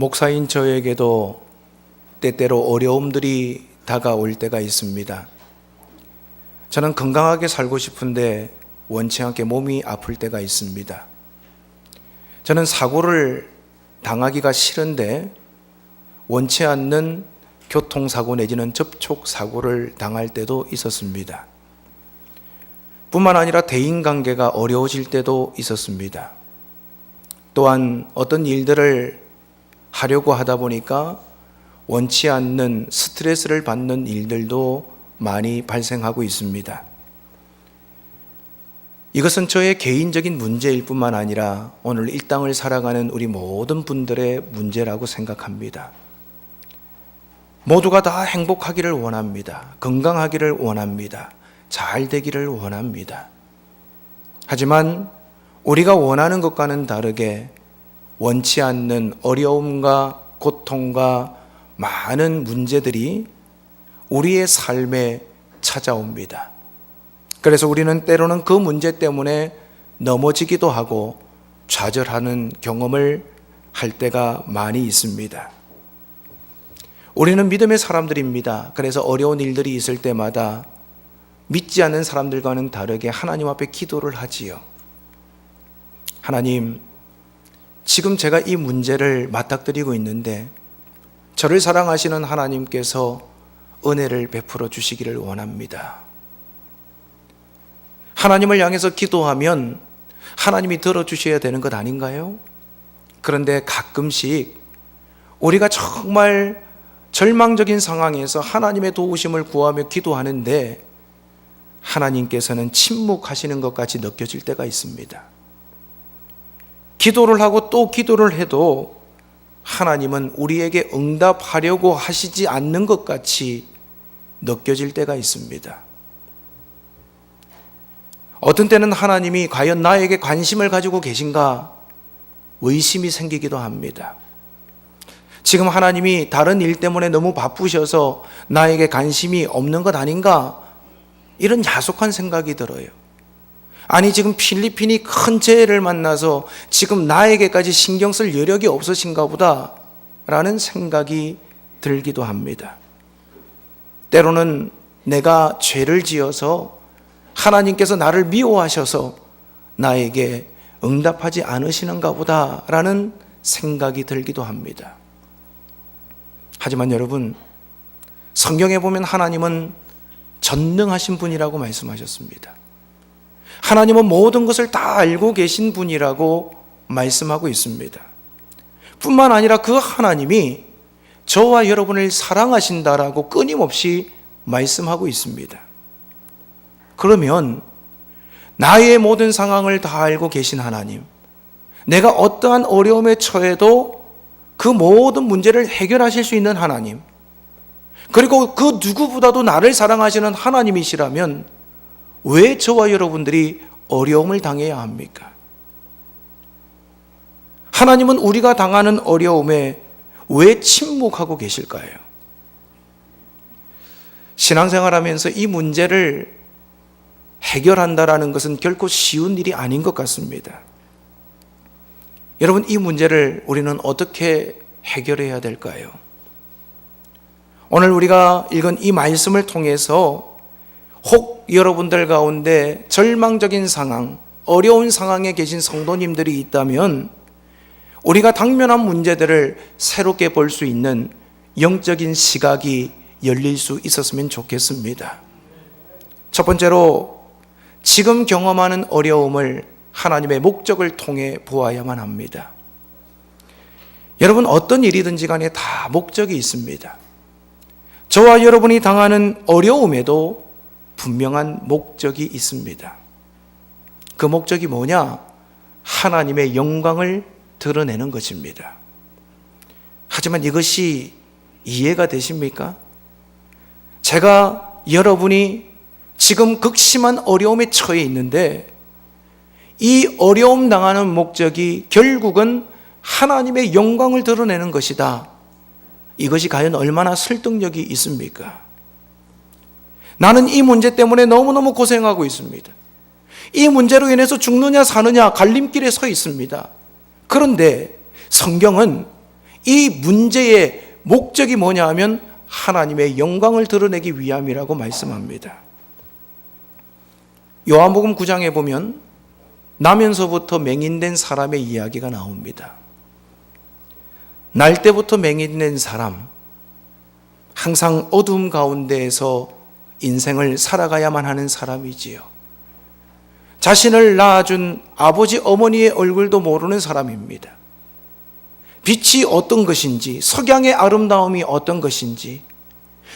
목사인 저에게도 때때로 어려움들이 다가올 때가 있습니다. 저는 건강하게 살고 싶은데 원치 않게 몸이 아플 때가 있습니다. 저는 사고를 당하기가 싫은데 원치 않는 교통사고 내지는 접촉사고를 당할 때도 있었습니다. 뿐만 아니라 대인관계가 어려워질 때도 있었습니다. 또한 어떤 일들을 하려고 하다 보니까 원치 않는 스트레스를 받는 일들도 많이 발생하고 있습니다. 이것은 저의 개인적인 문제일 뿐만 아니라 오늘 이 땅을 살아가는 우리 모든 분들의 문제라고 생각합니다. 모두가 다 행복하기를 원합니다. 건강하기를 원합니다. 잘 되기를 원합니다. 하지만 우리가 원하는 것과는 다르게 원치 않는 어려움과 고통과 많은 문제들이 우리의 삶에 찾아옵니다. 그래서 우리는 때로는 그 문제 때문에 넘어지기도 하고 좌절하는 경험을 할 때가 많이 있습니다. 우리는 믿음의 사람들입니다. 그래서 어려운 일들이 있을 때마다 믿지 않는 사람들과는 다르게 하나님 앞에 기도를 하지요. 하나님, 지금 제가 이 문제를 맞닥뜨리고 있는데 저를 사랑하시는 하나님께서 은혜를 베풀어 주시기를 원합니다. 하나님을 향해서 기도하면 하나님이 들어주셔야 되는 것 아닌가요? 그런데 가끔씩 우리가 정말 절망적인 상황에서 하나님의 도우심을 구하며 기도하는데 하나님께서는 침묵하시는 것 같이 느껴질 때가 있습니다. 기도를 하고 또 기도를 해도 하나님은 우리에게 응답하려고 하시지 않는 것 같이 느껴질 때가 있습니다. 어떤 때는 하나님이 과연 나에게 관심을 가지고 계신가 의심이 생기기도 합니다. 지금 하나님이 다른 일 때문에 너무 바쁘셔서 나에게 관심이 없는 것 아닌가 이런 야속한 생각이 들어요. 아니 지금 필리핀이 큰 재해를 만나서 지금 나에게까지 신경 쓸 여력이 없으신가 보다 라는 생각이 들기도 합니다. 때로는 내가 죄를 지어서 하나님께서 나를 미워하셔서 나에게 응답하지 않으시는가 보다 라는 생각이 들기도 합니다. 하지만 여러분, 성경에 보면 하나님은 전능하신 분이라고 말씀하셨습니다. 하나님은 모든 것을 다 알고 계신 분이라고 말씀하고 있습니다. 뿐만 아니라 그 하나님이 저와 여러분을 사랑하신다라고 끊임없이 말씀하고 있습니다. 그러면 나의 모든 상황을 다 알고 계신 하나님, 내가 어떠한 어려움에 처해도 그 모든 문제를 해결하실 수 있는 하나님, 그리고 그 누구보다도 나를 사랑하시는 하나님이시라면 왜 저와 여러분들이 어려움을 당해야 합니까? 하나님은 우리가 당하는 어려움에 왜 침묵하고 계실까요? 신앙생활하면서 이 문제를 해결한다라는 것은 결코 쉬운 일이 아닌 것 같습니다. 여러분, 이 문제를 우리는 어떻게 해결해야 될까요? 오늘 우리가 읽은 이 말씀을 통해서 혹 여러분들 가운데 절망적인 상황, 어려운 상황에 계신 성도님들이 있다면 우리가 당면한 문제들을 새롭게 볼 수 있는 영적인 시각이 열릴 수 있었으면 좋겠습니다. 첫 번째로 지금 경험하는 어려움을 하나님의 목적을 통해 보아야만 합니다. 여러분, 어떤 일이든지 간에 다 목적이 있습니다. 저와 여러분이 당하는 어려움에도 분명한 목적이 있습니다. 그 목적이 뭐냐? 하나님의 영광을 드러내는 것입니다. 하지만 이것이 이해가 되십니까? 제가 여러분이 지금 극심한 어려움에 처해 있는데 이 어려움 당하는 목적이 결국은 하나님의 영광을 드러내는 것이다. 이것이 과연 얼마나 설득력이 있습니까? 나는 이 문제 때문에 너무너무 고생하고 있습니다. 이 문제로 인해서 죽느냐 사느냐 갈림길에 서 있습니다. 그런데 성경은 이 문제의 목적이 뭐냐 하면 하나님의 영광을 드러내기 위함이라고 말씀합니다. 요한복음 9장에 보면 나면서부터 맹인된 사람의 이야기가 나옵니다. 날 때부터 맹인된 사람, 항상 어두움 가운데에서 인생을 살아가야만 하는 사람이지요. 자신을 낳아준 아버지 어머니의 얼굴도 모르는 사람입니다. 빛이 어떤 것인지, 석양의 아름다움이 어떤 것인지,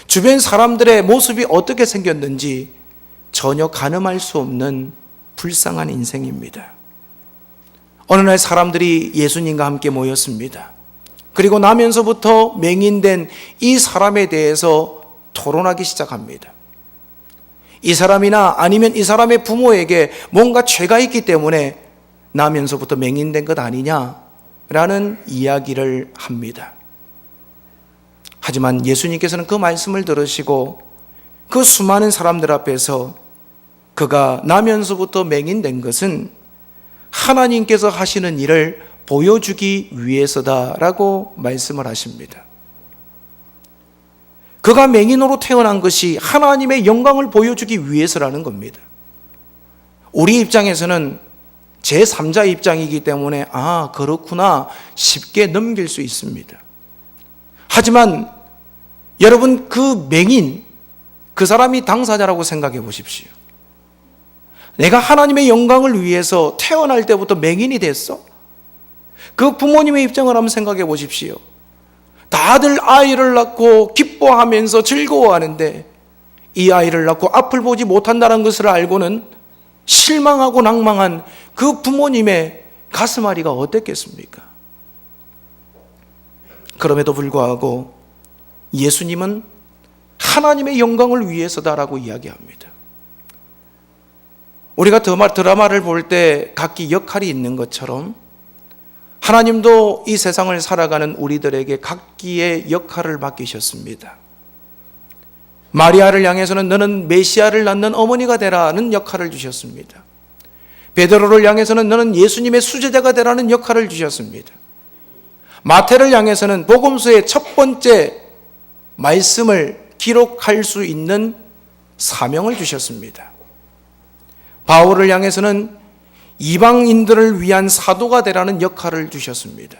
주변 사람들의 모습이 어떻게 생겼는지 전혀 가늠할 수 없는 불쌍한 인생입니다. 어느 날 사람들이 예수님과 함께 모였습니다. 그리고 나면서부터 맹인된 이 사람에 대해서 토론하기 시작합니다. 이 사람이나 아니면 이 사람의 부모에게 뭔가 죄가 있기 때문에 나면서부터 맹인된 것 아니냐라는 이야기를 합니다. 하지만 예수님께서는 그 말씀을 들으시고 그 수많은 사람들 앞에서 그가 나면서부터 맹인된 것은 하나님께서 하시는 일을 보여주기 위해서다라고 말씀을 하십니다. 그가 맹인으로 태어난 것이 하나님의 영광을 보여주기 위해서라는 겁니다. 우리 입장에서는 제3자 입장이기 때문에 그렇구나 쉽게 넘길 수 있습니다. 하지만 여러분, 그 맹인, 그 사람이 당사자라고 생각해 보십시오. 내가 하나님의 영광을 위해서 태어날 때부터 맹인이 됐어? 그 부모님의 입장을 한번 생각해 보십시오. 다들 아이를 낳고 기뻐하면서 즐거워하는데 이 아이를 낳고 앞을 보지 못한다는 것을 알고는 실망하고 낭망한 그 부모님의 가슴앓이가 어땠겠습니까? 그럼에도 불구하고 예수님은 하나님의 영광을 위해서다라고 이야기합니다. 우리가 드라마를 볼 때 각기 역할이 있는 것처럼 하나님도 이 세상을 살아가는 우리들에게 각기의 역할을 맡기셨습니다. 마리아를 향해서는 너는 메시아를 낳는 어머니가 되라는 역할을 주셨습니다. 베드로를 향해서는 너는 예수님의 수제자가 되라는 역할을 주셨습니다. 마태를 향해서는 복음서의 첫 번째 말씀을 기록할 수 있는 사명을 주셨습니다. 바울을 향해서는 이방인들을 위한 사도가 되라는 역할을 주셨습니다.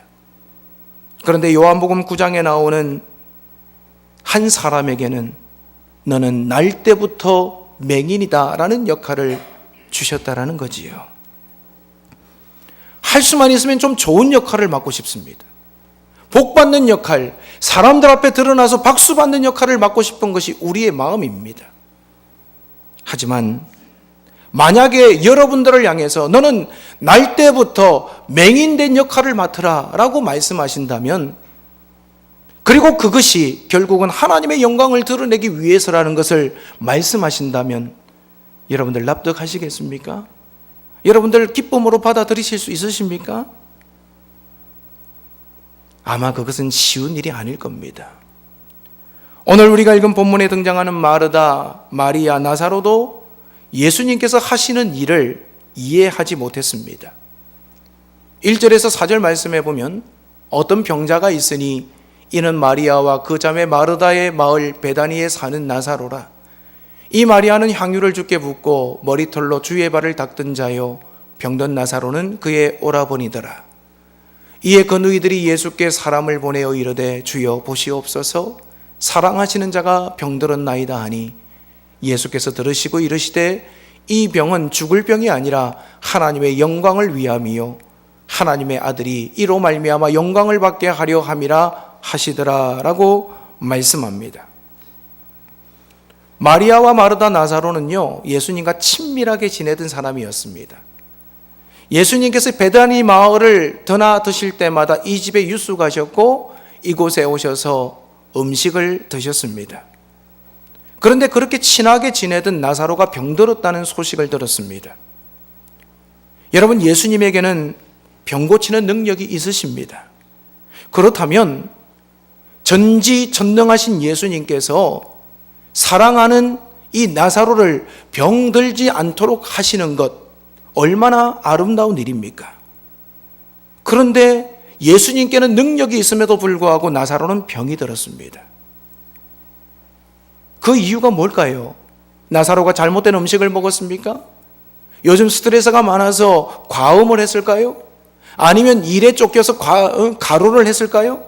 그런데 요한복음 9장에 나오는 한 사람에게는 너는 날 때부터 맹인이다라는 역할을 주셨다라는 거지요. 할 수만 있으면 좀 좋은 역할을 맡고 싶습니다. 복 받는 역할, 사람들 앞에 드러나서 박수 받는 역할을 맡고 싶은 것이 우리의 마음입니다. 하지만 만약에 여러분들을 향해서 너는 날 때부터 맹인된 역할을 맡으라 라고 말씀하신다면, 그리고 그것이 결국은 하나님의 영광을 드러내기 위해서라는 것을 말씀하신다면 여러분들 납득하시겠습니까? 여러분들 기쁨으로 받아들이실 수 있으십니까? 아마 그것은 쉬운 일이 아닐 겁니다. 오늘 우리가 읽은 본문에 등장하는 마르다, 마리아, 나사로도 예수님께서 하시는 일을 이해하지 못했습니다. 1절에서 4절 말씀해 보면 어떤 병자가 있으니 이는 마리아와 그 자매 마르다의 마을 베다니에 사는 나사로라. 이 마리아는 향유를 주께 붓고 머리털로 주의 발을 닦던 자요, 병든 나사로는 그의 오라버니더라. 이에 그 누이들이 예수께 사람을 보내어 이르되 주여 보시옵소서, 사랑하시는 자가 병들었나이다 하니 예수께서 들으시고 이르시되 이 병은 죽을 병이 아니라 하나님의 영광을 위함이요 하나님의 아들이 이로 말미암아 영광을 받게 하려 함이라 하시더라 라고 말씀합니다. 마리아와 마르다, 나사로는요 예수님과 친밀하게 지내던 사람이었습니다. 예수님께서 베다니 마을을 드나드실 때마다 이 집에 유수 가셨고 이곳에 오셔서 음식을 드셨습니다. 그런데 그렇게 친하게 지내던 나사로가 병들었다는 소식을 들었습니다. 여러분, 예수님에게는 병 고치는 능력이 있으십니다. 그렇다면 전지전능하신 예수님께서 사랑하는 이 나사로를 병들지 않도록 하시는 것, 얼마나 아름다운 일입니까? 그런데 예수님께는 능력이 있음에도 불구하고 나사로는 병이 들었습니다. 그 이유가 뭘까요? 나사로가 잘못된 음식을 먹었습니까? 요즘 스트레스가 많아서 과음을 했을까요? 아니면 일에 쫓겨서 가로를 했을까요?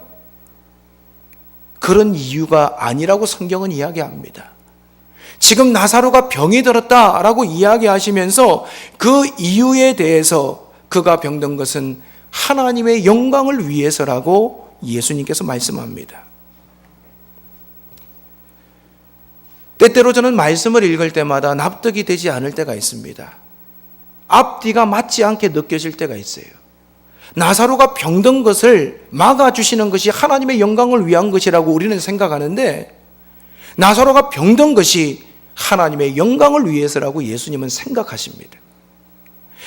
그런 이유가 아니라고 성경은 이야기합니다. 지금 나사로가 병이 들었다라고 이야기하시면서 그 이유에 대해서 그가 병든 것은 하나님의 영광을 위해서라고 예수님께서 말씀합니다. 때때로 저는 말씀을 읽을 때마다 납득이 되지 않을 때가 있습니다. 앞뒤가 맞지 않게 느껴질 때가 있어요. 나사로가 병든 것을 막아주시는 것이 하나님의 영광을 위한 것이라고 우리는 생각하는데, 나사로가 병든 것이 하나님의 영광을 위해서라고 예수님은 생각하십니다.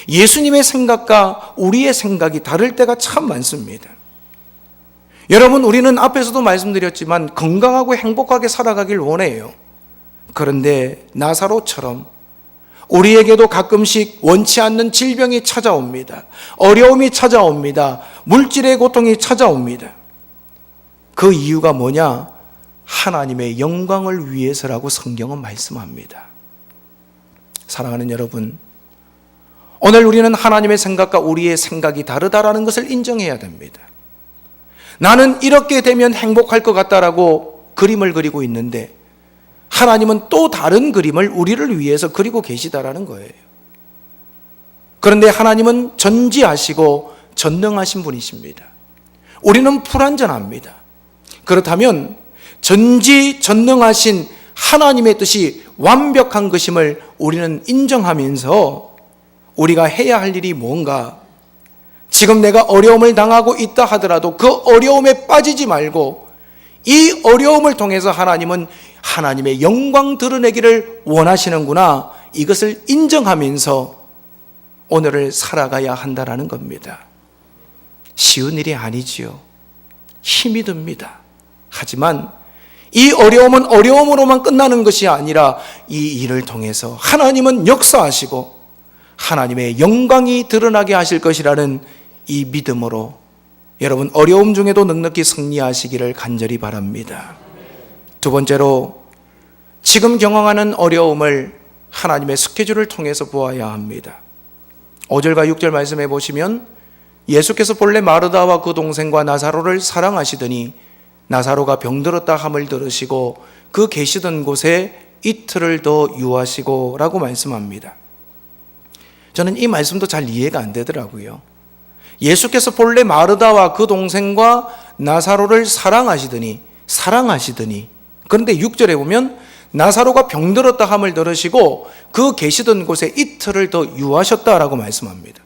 예수님의 생각과 우리의 생각이 다를 때가 참 많습니다. 여러분, 우리는 앞에서도 말씀드렸지만 건강하고 행복하게 살아가길 원해요. 그런데 나사로처럼 우리에게도 가끔씩 원치 않는 질병이 찾아옵니다. 어려움이 찾아옵니다. 물질의 고통이 찾아옵니다. 그 이유가 뭐냐? 하나님의 영광을 위해서라고 성경은 말씀합니다. 사랑하는 여러분, 오늘 우리는 하나님의 생각과 우리의 생각이 다르다라는 것을 인정해야 됩니다. 나는 이렇게 되면 행복할 것 같다라고 그림을 그리고 있는데 하나님은 또 다른 그림을 우리를 위해서 그리고 계시다라는 거예요. 그런데 하나님은 전지하시고 전능하신 분이십니다. 우리는 불완전합니다. 그렇다면 전지전능하신 하나님의 뜻이 완벽한 것임을 우리는 인정하면서 우리가 해야 할 일이 뭔가, 지금 내가 어려움을 당하고 있다 하더라도 그 어려움에 빠지지 말고 이 어려움을 통해서 하나님은 하나님의 영광 드러내기를 원하시는구나, 이것을 인정하면서 오늘을 살아가야 한다라는 겁니다. 쉬운 일이 아니지요. 힘이 듭니다. 하지만 이 어려움은 어려움으로만 끝나는 것이 아니라 이 일을 통해서 하나님은 역사하시고 하나님의 영광이 드러나게 하실 것이라는 이 믿음으로 여러분, 어려움 중에도 넉넉히 승리하시기를 간절히 바랍니다. 두 번째로, 지금 경험하는 어려움을 하나님의 스케줄을 통해서 보아야 합니다. 5절과 6절 말씀해 보시면, 예수께서 본래 마르다와 그 동생과 나사로를 사랑하시더니 나사로가 병들었다 함을 들으시고 그 계시던 곳에 이틀을 더 유하시고 라고 말씀합니다. 저는 이 말씀도 잘 이해가 안 되더라고요. 예수께서 본래 마르다와 그 동생과 나사로를 사랑하시더니, 그런데 6절에 보면 나사로가 병들었다 함을 들으시고 그 계시던 곳에 이틀을 더 유하셨다라고 말씀합니다.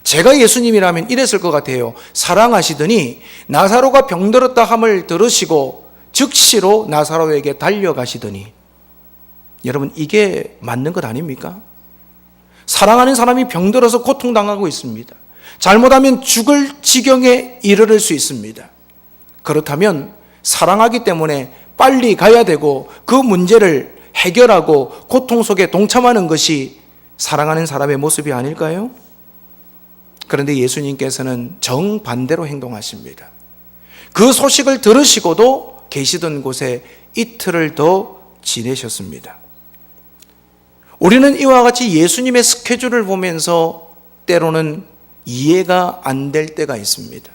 제가 예수님이라면 이랬을 것 같아요. 사랑하시더니 나사로가 병들었다 함을 들으시고 즉시로 나사로에게 달려가시더니. 여러분, 이게 맞는 것 아닙니까? 사랑하는 사람이 병들어서 고통당하고 있습니다. 잘못하면 죽을 지경에 이르를 수 있습니다. 그렇다면 사랑하기 때문에 빨리 가야 되고 그 문제를 해결하고 고통 속에 동참하는 것이 사랑하는 사람의 모습이 아닐까요? 그런데 예수님께서는 정반대로 행동하십니다. 그 소식을 들으시고도 계시던 곳에 이틀을 더 지내셨습니다. 우리는 이와 같이 예수님의 스케줄을 보면서 때로는 이해가 안 될 때가 있습니다.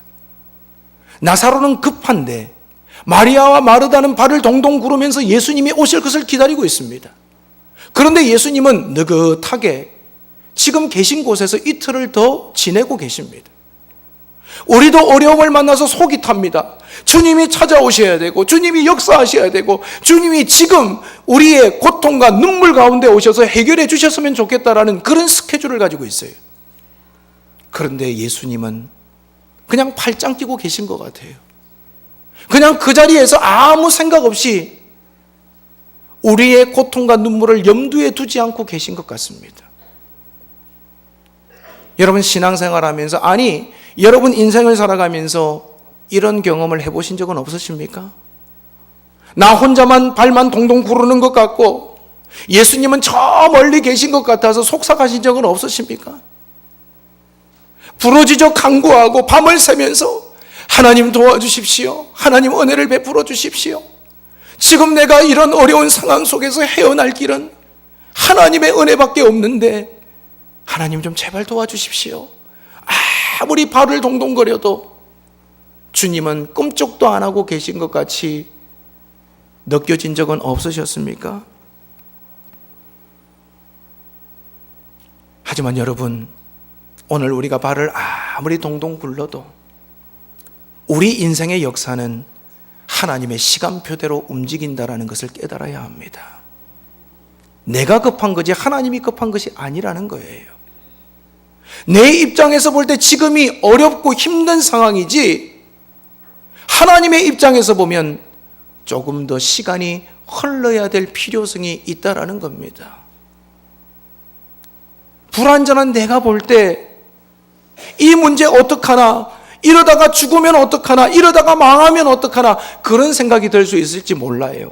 나사로는 급한데 마리아와 마르다는 발을 동동 구르면서 예수님이 오실 것을 기다리고 있습니다. 그런데 예수님은 느긋하게 지금 계신 곳에서 이틀을 더 지내고 계십니다. 우리도 어려움을 만나서 속이 탑니다. 주님이 찾아오셔야 되고 주님이 역사하셔야 되고 주님이 지금 우리의 고통과 눈물 가운데 오셔서 해결해 주셨으면 좋겠다라는 그런 스케줄을 가지고 있어요. 그런데 예수님은 그냥 팔짱 끼고 계신 것 같아요. 그냥 그 자리에서 아무 생각 없이 우리의 고통과 눈물을 염두에 두지 않고 계신 것 같습니다. 여러분, 신앙생활하면서, 아니 여러분 인생을 살아가면서 이런 경험을 해보신 적은 없으십니까? 나 혼자만 발만 동동 구르는 것 같고 예수님은 저 멀리 계신 것 같아서 속삭하신 적은 없으십니까? 부르짖어 간구하고 밤을 새면서 하나님 도와주십시오. 하나님 은혜를 베풀어 주십시오. 지금 내가 이런 어려운 상황 속에서 헤어날 길은 하나님의 은혜밖에 없는데 하나님 좀 제발 도와주십시오. 아무리 발을 동동거려도 주님은 꼼짝도 안 하고 계신 것 같이 느껴진 적은 없으셨습니까? 하지만 여러분, 오늘 우리가 발을 아무리 동동 굴러도 우리 인생의 역사는 하나님의 시간표대로 움직인다는 것을 깨달아야 합니다. 내가 급한 거지 하나님이 급한 것이 아니라는 거예요. 내 입장에서 볼 때 지금이 어렵고 힘든 상황이지 하나님의 입장에서 보면 조금 더 시간이 흘러야 될 필요성이 있다라는 겁니다. 불완전한 내가 볼 때 이 문제 어떡하나, 이러다가 죽으면 어떡하나, 이러다가 망하면 어떡하나 그런 생각이 들 수 있을지 몰라요.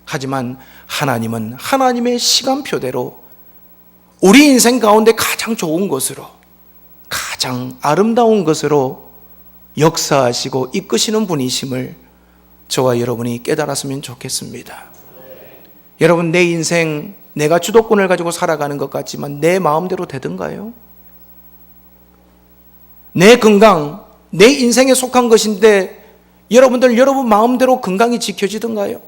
하지만 하나님은 하나님의 시간표대로 우리 인생 가운데 가장 좋은 것으로, 가장 아름다운 것으로 역사하시고 이끄시는 분이심을 저와 여러분이 깨달았으면 좋겠습니다. 여러분, 내 인생 내가 주도권을 가지고 살아가는 것 같지만 내 마음대로 되던가요? 내 건강, 내 인생에 속한 것인데 여러분 마음대로 건강이 지켜지던가요?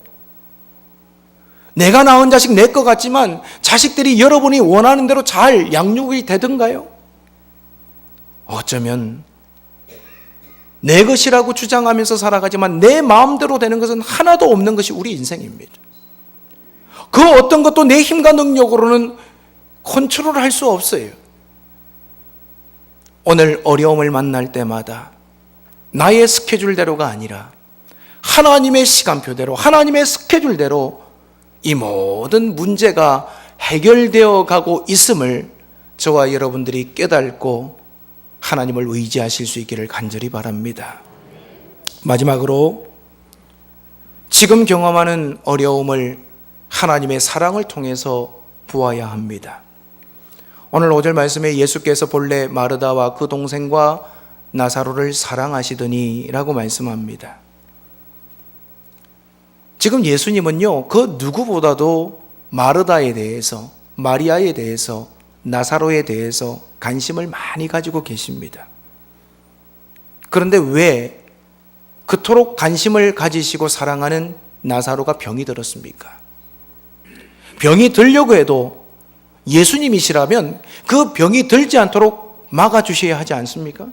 내가 낳은 자식 내 것 같지만 자식들이 여러분이 원하는 대로 잘 양육이 되던가요? 어쩌면 내 것이라고 주장하면서 살아가지만 내 마음대로 되는 것은 하나도 없는 것이 우리 인생입니다. 그 어떤 것도 내 힘과 능력으로는 컨트롤할 수 없어요. 오늘 어려움을 만날 때마다 나의 스케줄대로가 아니라 하나님의 시간표대로, 하나님의 스케줄대로 이 모든 문제가 해결되어 가고 있음을 저와 여러분들이 깨닫고 하나님을 의지하실 수 있기를 간절히 바랍니다. 마지막으로 지금 경험하는 어려움을 하나님의 사랑을 통해서 보아야 합니다. 오늘 5절 말씀에 예수께서 본래 마르다와 그 동생과 나사로를 사랑하시더니 라고 말씀합니다. 지금 예수님은요, 그 누구보다도 마르다에 대해서, 마리아에 대해서, 나사로에 대해서 관심을 많이 가지고 계십니다. 그런데 왜 그토록 관심을 가지시고 사랑하는 나사로가 병이 들었습니까? 병이 들려고 해도 예수님이시라면 그 병이 들지 않도록 막아주셔야 하지 않습니까?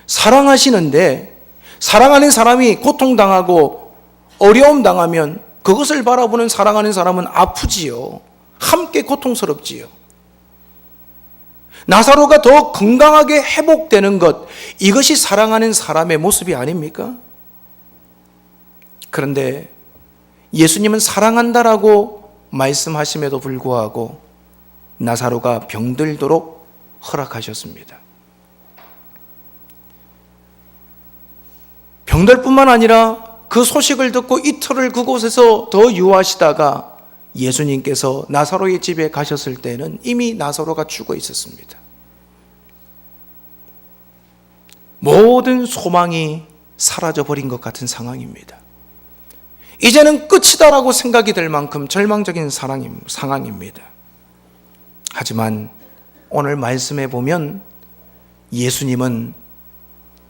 사랑하시는데 사랑하는 사람이 고통당하고 어려움 당하면 그것을 바라보는 사랑하는 사람은 아프지요. 함께 고통스럽지요. 나사로가 더 건강하게 회복되는 것, 이것이 사랑하는 사람의 모습이 아닙니까? 그런데 예수님은 사랑한다라고 말씀하심에도 불구하고 나사로가 병들도록 허락하셨습니다. 병들 뿐만 아니라 그 소식을 듣고 이틀을 그곳에서 더 유하시다가 예수님께서 나사로의 집에 가셨을 때는 이미 나사로가 죽어 있었습니다. 모든 소망이 사라져버린 것 같은 상황입니다. 이제는 끝이다라고 생각이 될 만큼 절망적인 상황입니다. 하지만 오늘 말씀에 보면 예수님은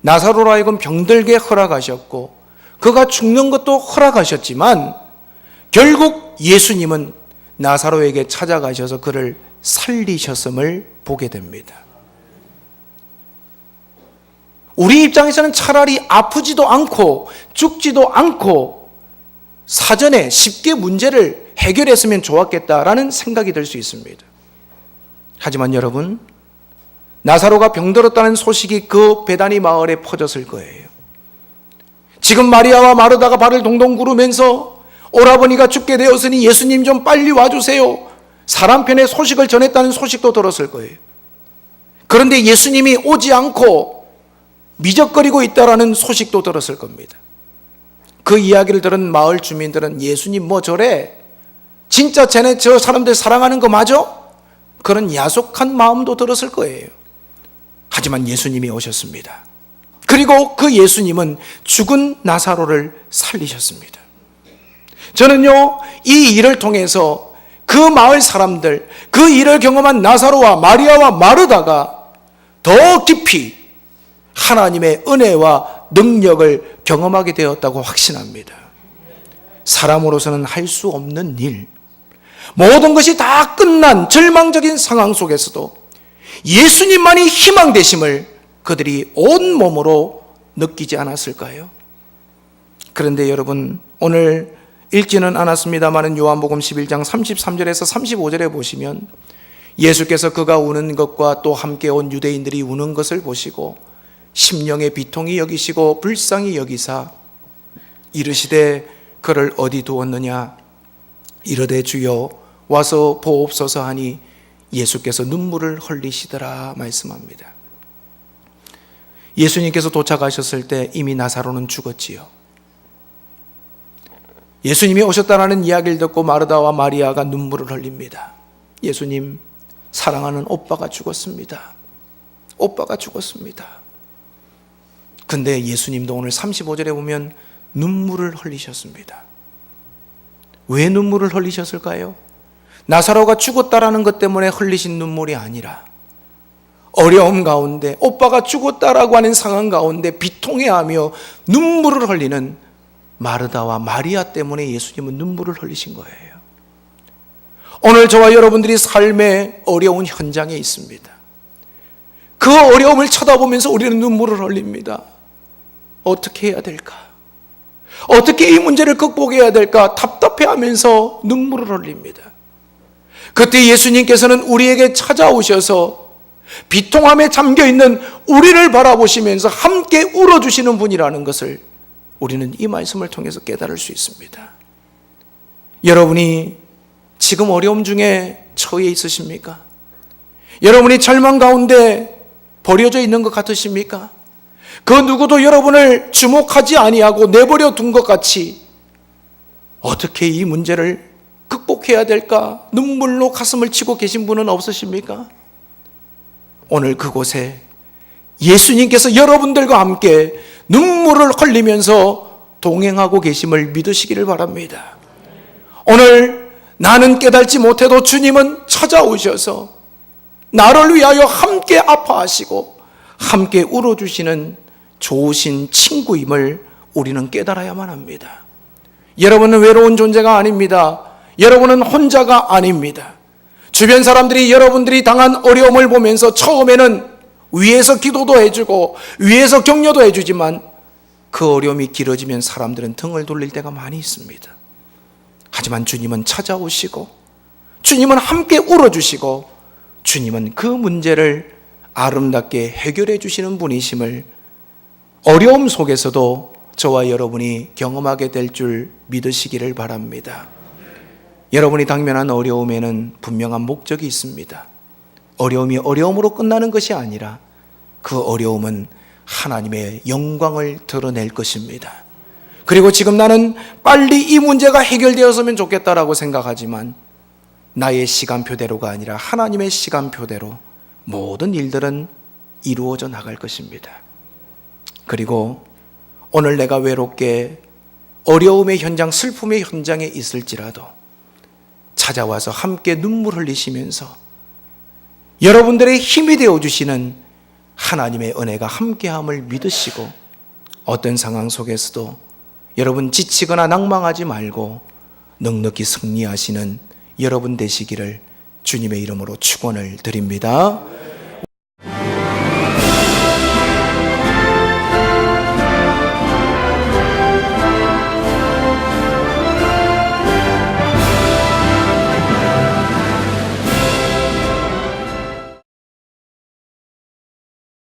나사로로 하여금 병들게 허락하셨고 그가 죽는 것도 허락하셨지만 결국 예수님은 나사로에게 찾아가셔서 그를 살리셨음을 보게 됩니다. 우리 입장에서는 차라리 아프지도 않고 죽지도 않고 사전에 쉽게 문제를 해결했으면 좋았겠다라는 생각이 들 수 있습니다. 하지만 여러분, 나사로가 병들었다는 소식이 그 베다니 마을에 퍼졌을 거예요. 지금 마리아와 마르다가 발을 동동 구르면서 오라버니가 죽게 되었으니 예수님 좀 빨리 와주세요. 사람 편에 소식을 전했다는 소식도 들었을 거예요. 그런데 예수님이 오지 않고 미적거리고 있다라는 소식도 들었을 겁니다. 그 이야기를 들은 마을 주민들은 예수님 뭐 저래? 진짜 쟤네 저 사람들 사랑하는 거 맞아? 그런 야속한 마음도 들었을 거예요. 하지만 예수님이 오셨습니다. 그리고 그 예수님은 죽은 나사로를 살리셨습니다. 저는요, 이 일을 통해서 그 마을 사람들, 그 일을 경험한 나사로와 마리아와 마르다가 더 깊이 하나님의 은혜와 능력을 경험하게 되었다고 확신합니다. 사람으로서는 할 수 없는 일, 모든 것이 다 끝난 절망적인 상황 속에서도 예수님만이 희망 되심을 그들이 온 몸으로 느끼지 않았을까요? 그런데 여러분, 오늘 읽지는 않았습니다만 요한복음 11장 33절에서 35절에 보시면 예수께서 그가 우는 것과 또 함께 온 유대인들이 우는 것을 보시고 심령의 비통이 여기시고 불쌍히 여기사 이르시되 그를 어디 두었느냐? 이르되 주여 와서 보옵소서 하니 예수께서 눈물을 흘리시더라 말씀합니다. 예수님께서 도착하셨을 때 이미 나사로는 죽었지요. 예수님이 오셨다라는 이야기를 듣고 마르다와 마리아가 눈물을 흘립니다. 예수님, 사랑하는 오빠가 죽었습니다. 오빠가 죽었습니다. 근데 예수님도 오늘 35절에 보면 눈물을 흘리셨습니다. 왜 눈물을 흘리셨을까요? 나사로가 죽었다라는 것 때문에 흘리신 눈물이 아니라 어려움 가운데 오빠가 죽었다라고 하는 상황 가운데 비통해하며 눈물을 흘리는 마르다와 마리아 때문에 예수님은 눈물을 흘리신 거예요. 오늘 저와 여러분들이 삶의 어려운 현장에 있습니다. 그 어려움을 쳐다보면서 우리는 눈물을 흘립니다. 어떻게 해야 될까? 어떻게 이 문제를 극복해야 될까? 답답해하면서 눈물을 흘립니다. 그때 예수님께서는 우리에게 찾아오셔서 비통함에 잠겨있는 우리를 바라보시면서 함께 울어주시는 분이라는 것을 우리는 이 말씀을 통해서 깨달을 수 있습니다. 여러분이 지금 어려움 중에 처해 있으십니까? 여러분이 절망 가운데 버려져 있는 것 같으십니까? 그 누구도 여러분을 주목하지 아니하고 내버려 둔 것 같이 어떻게 이 문제를 극복해야 될까? 눈물로 가슴을 치고 계신 분은 없으십니까? 오늘 그곳에 예수님께서 여러분들과 함께 눈물을 흘리면서 동행하고 계심을 믿으시기를 바랍니다. 오늘 나는 깨달지 못해도 주님은 찾아오셔서 나를 위하여 함께 아파하시고 함께 울어주시는 좋으신 친구임을 우리는 깨달아야만 합니다. 여러분은 외로운 존재가 아닙니다. 여러분은 혼자가 아닙니다. 주변 사람들이 여러분들이 당한 어려움을 보면서 처음에는 위에서 기도도 해주고 위에서 격려도 해주지만 그 어려움이 길어지면 사람들은 등을 돌릴 때가 많이 있습니다. 하지만 주님은 찾아오시고 주님은 함께 울어주시고 주님은 그 문제를 아름답게 해결해 주시는 분이심을 어려움 속에서도 저와 여러분이 경험하게 될 줄 믿으시기를 바랍니다. 여러분이 당면한 어려움에는 분명한 목적이 있습니다. 어려움이 어려움으로 끝나는 것이 아니라 그 어려움은 하나님의 영광을 드러낼 것입니다. 그리고 지금 나는 빨리 이 문제가 해결되었으면 좋겠다라고 생각하지만 나의 시간표대로가 아니라 하나님의 시간표대로 모든 일들은 이루어져 나갈 것입니다. 그리고 오늘 내가 외롭게 어려움의 현장, 슬픔의 현장에 있을지라도 찾아와서 함께 눈물 흘리시면서 여러분들의 힘이 되어주시는 하나님의 은혜가 함께함을 믿으시고 어떤 상황 속에서도 여러분 지치거나 낭망하지 말고 넉넉히 승리하시는 여러분 되시기를 주님의 이름으로 축원을 드립니다.